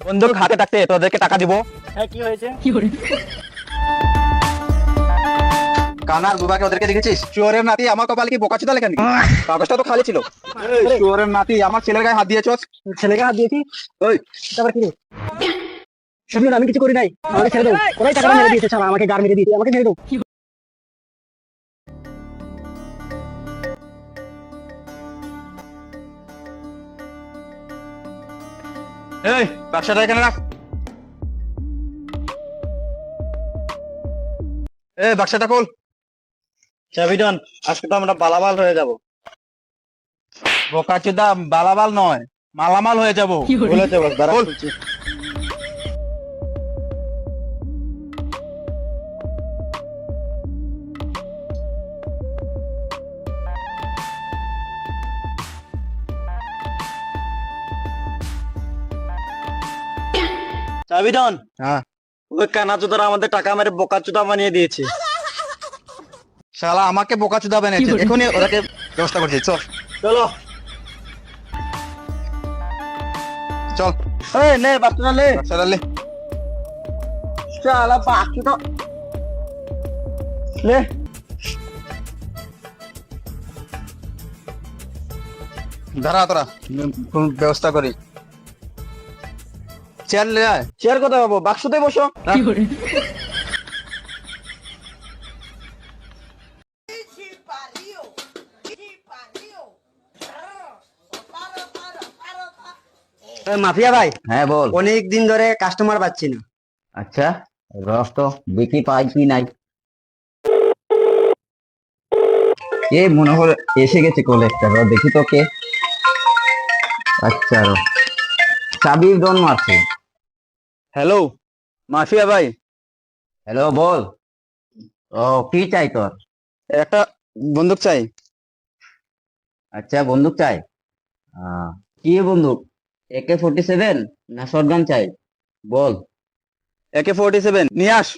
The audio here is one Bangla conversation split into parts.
বন্দুক হাতে থাকতে তোদেরকে টাকা দিব। হ্যাঁ, কি হয়েছে? কানার বুবাকে ওদেরকে দেখেছিস? চোরের নাতি আমার কপালে কি বোকাচোদা লেখা নাকি? কাগজটা তো খালি ছিল। এই চোরের নাতি আমার ছেলের গায়ে হাত দিয়েছস। ছেলেকে হাত দিয়েছি? ওই তারপর কি রে? শুনুন, আমি কিছু করি নাই, আমাকে ছেড়ে দাও। ওরাই টাকাটা মেরে দিয়েছে, শালা আমাকে গার মেরে দিয়েছে, আমাকে ছেড়ে দাও। এই বাক্সটা এখানে রাখ। এই বাক্সটা খোল। চাবিডন, আজকে তো আমরা বালাবাল হয়ে যাব। বোকাচোদা, বালাবাল নয় মালামাল হয়ে যাব। বলেছে বস, দাঁড়া খুলছি। চাবিডন, হ্যাঁ ওই কানাচোদারা আমাদের টাকা মেরে বোকাচোদা বানিয়ে দিয়েছে। শালা আমাকে বোকাচোদা বানিয়েছে, এখনই ওরাকে ব্যবস্থা করছি। চল চলো চল। এই নে বাচ্চাটা লে, বাচ্চাটা লে। শালা বাচ্চাটা লে। দাঁড়া তোরা, কোন ব্যবস্থা করি। চেয়ার লে আয়। চেয়ার কোথায় পাবো? বাক্সতে বসো। মাফিয়া ভাই, হ্যাঁ বল। অনেক দিন ধরে কাস্টমার পাচ্ছি না। আচ্ছা রস তো দেখি পাই কি নাই। এ মনে হলো এসে গেছে কলেজটা, দেখি তো কে। আচ্ছা চাবি ডন মারছে। হ্যালো মাফিয়া ভাই। হ্যালো বল। ও কি চাই তোর? একটা বন্দুক চাই। আচ্ছা বন্দুক চাই। কি বন্দুক? AK-47 না শটগান চাই? বল। AK-47 নিয়ে আস।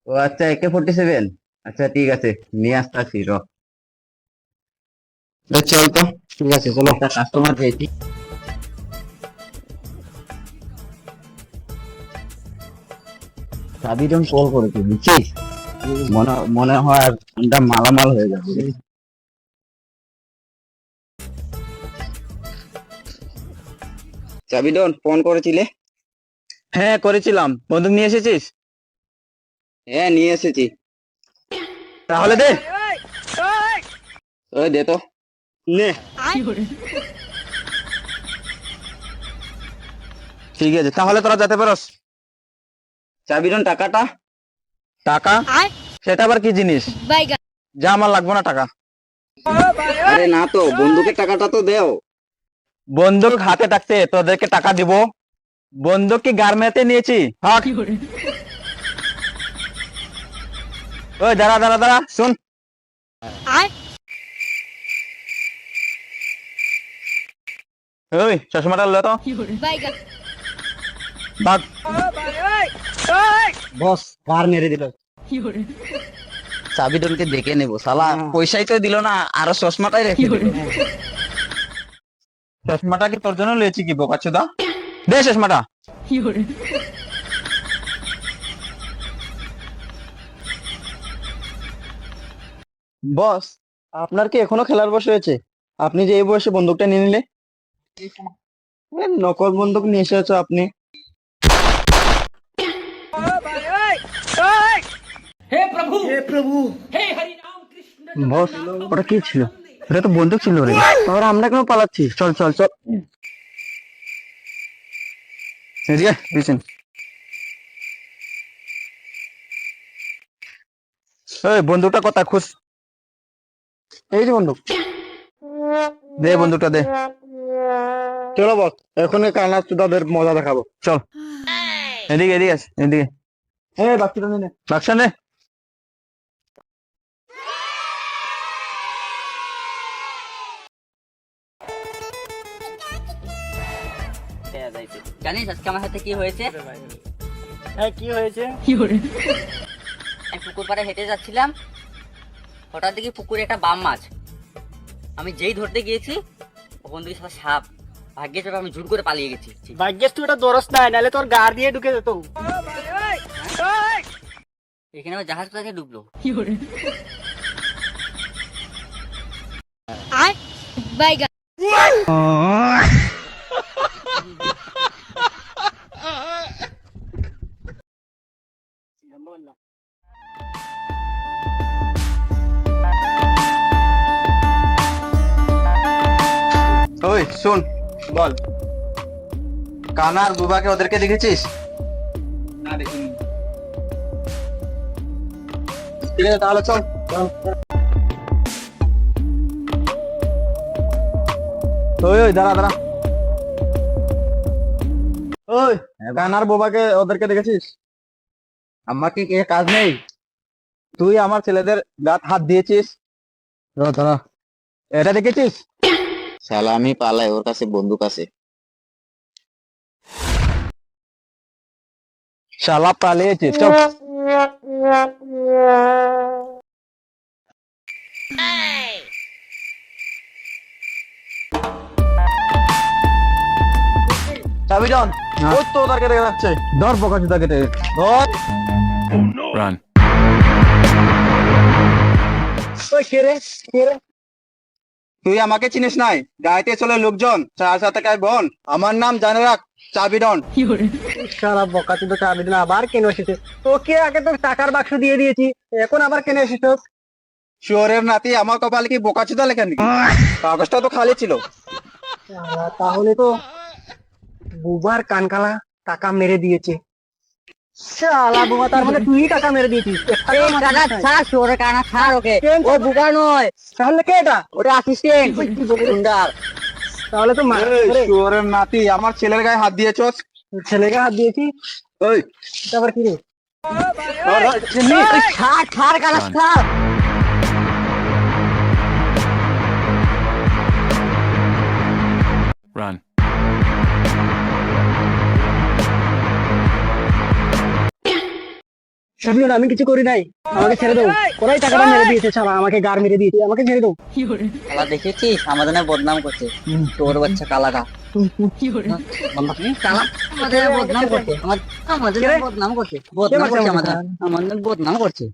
ও আচ্ছা AK-47, আচ্ছা ঠিক আছে নিয়ে আসতেছি র। চল তো। ঠিক আছে চলো, একটা কাস্টমার পেয়েছি। সাবিরন কল করেছে বুঝছিস, মনে হয় আমরা মালামাল হয়ে যাবে। চাবিডন ফোন করেছিলে? হ্যাঁ করেছিলাম। বন্দুক নিয়ে এসেছিস? হ্যাঁ নিয়ে এসেছি। তাহলে দে। ওই দে তো। নে। ঠিক আছে তাহলে তোরা যেতে পারস। সাবিরন টাকাটা? টাকা? সেটা আবার কি জিনিস? যা, আমার লাগবে না টাকা। আরে না তো, বন্দুকের টাকাটা তো দেও। বন্দুক হাতে থাকতে তোদেরকে টাকা দিব। বন্দুক কি গার্মেন্টে নিয়েছি? হাট। ওই দাঁড়া দাঁড়া দাঁড়া, শুন। ওই চশমাটা লো তো। ভাগ। বস গার মেরে দিল। সাবিরনকে দেখে নেবো, শালা পয়সাই তো দিল না, আরো চশমাটাই রেখে দিল। চশমাটা কি তোর জন্য লিয়েছি কি বোকাচোদা? দে চশমাটা। বস, আপনার কি এখনো খেলার বয়স হয়েছে? আপনি যে এই বয়সে বন্দুকটা নিয়ে নিলে। নকল বন্দুক নিয়ে এসেছো আপনি। বস, ওটা কি ছিল? এটা তো বন্দুক ছিল রে। তাহলে আমরা কেন পালাচ্ছি? চল চল চল। এদিকে পিছন। এই বন্দুকটা কথা খুশ। এই যে বন্দুক। দে বন্দুকটা দে। চলো বস, এখন কানা চুদাদের মজা দেখাবো। চল এদিকে এদিকে আস, এদিকে। হ্যাঁ বাক্সটা নে। বাক্সা নে। জানিস আজকে আমার সাথে কি হয়েছে? হ্যাঁ, কি হয়েছে? আমি পুকুর পাড়ে হেঁটে যাচ্ছিলাম, হঠাৎ দেখি পুকুরে একটা বাম মাছ। আমি যেই ধরতে গিয়েছি, ওখান থেকে সাপ ভাগ্যে চোখ আমি জোর করে পালিয়ে গেছি। ভাগ্যেস তুই এটা দরস নাই, নাহলে তোর গাড় দিয়ে ঢুকে যেত। এখানে আমার জাহাজ কোথা থেকে ডুবলো? ওই শোন, বল, কানা আর বুবাকে ওদেরকে দেখেছিস? না দেখিনি। ঠিক আছে তাহলে চল। ওই ওই দাঁড়া দাঁড়া। ওই কানার বোবাকে ওদেরকে দেখেছিস? আমার কি কাজ নেই? তুই আমার ছেলেদের গাত হাত দিয়েছিস। দাঁড়া, এটা দেখেছিস? শালা আমি পালাই, ওর কাছে বন্দুক আছে। শালা পালিয়েছিস, চল। চাবিজন, ওই তো ওদেরকে দেখা যাচ্ছে। ধর বোকাচোদা কেটে ধর। Run. ওই কে রে, কে রে? তুই আমাকে চিনিস নাই? গাইতে চলে লোকজন, চার সাথে কাই বোন। আমার নাম জানে রাখ, চাবিডন। সারা বকা তুই তো চাবি দিন, আবার কেন এসেছে? তোকে আগে তো টাকার বাক্স দিয়ে দিয়েছি, এখন আবার কেন এসেছ? শুয়োরের নাতি, আমার কপালে কি বোকাচোদা লেখা নাকি? কাগজটা তো খালি ছিল। তাহলে তো বুবার কানকালা টাকা মেরে দিয়েছে। শালা বুবা, তার মানে তুই টাকা মেরে দিয়েছিস। এই কানা ছাড়, শুয়োরের কানা ছাড় ওকে। ও বুকা নয়, তাহলে কে এটা? ওটা অ্যাসিস্ট্যান্ট গুন্ডার। তাহলে তো এই শুয়োরের নাতি, আমার ছেলের গায়ে হাত দিয়েছস। ছেলেকে হাত দিয়েছি, ওই তারপর কি রে? ধর, ধর। ছাড় ছাড় কানা ছাড়। Run. শামিউল, আমি কিছু করি নাই, আমাকে ছেড়ে দাও। ওরাই টাকাটা মেরে দিয়েছে, শালা আমাকে গার মেরে দিয়েছে, আমাকে ছেড়ে দাও। শালা দেখেছিস আমাদের নামে বদনাম করছে, তোর বাচ্চা কালাটা। কালা আমাদের নামে বদনাম করছে, আমাদের নামে বদনাম করছে, বদনাম করছে, আমাদের বদনাম করছে।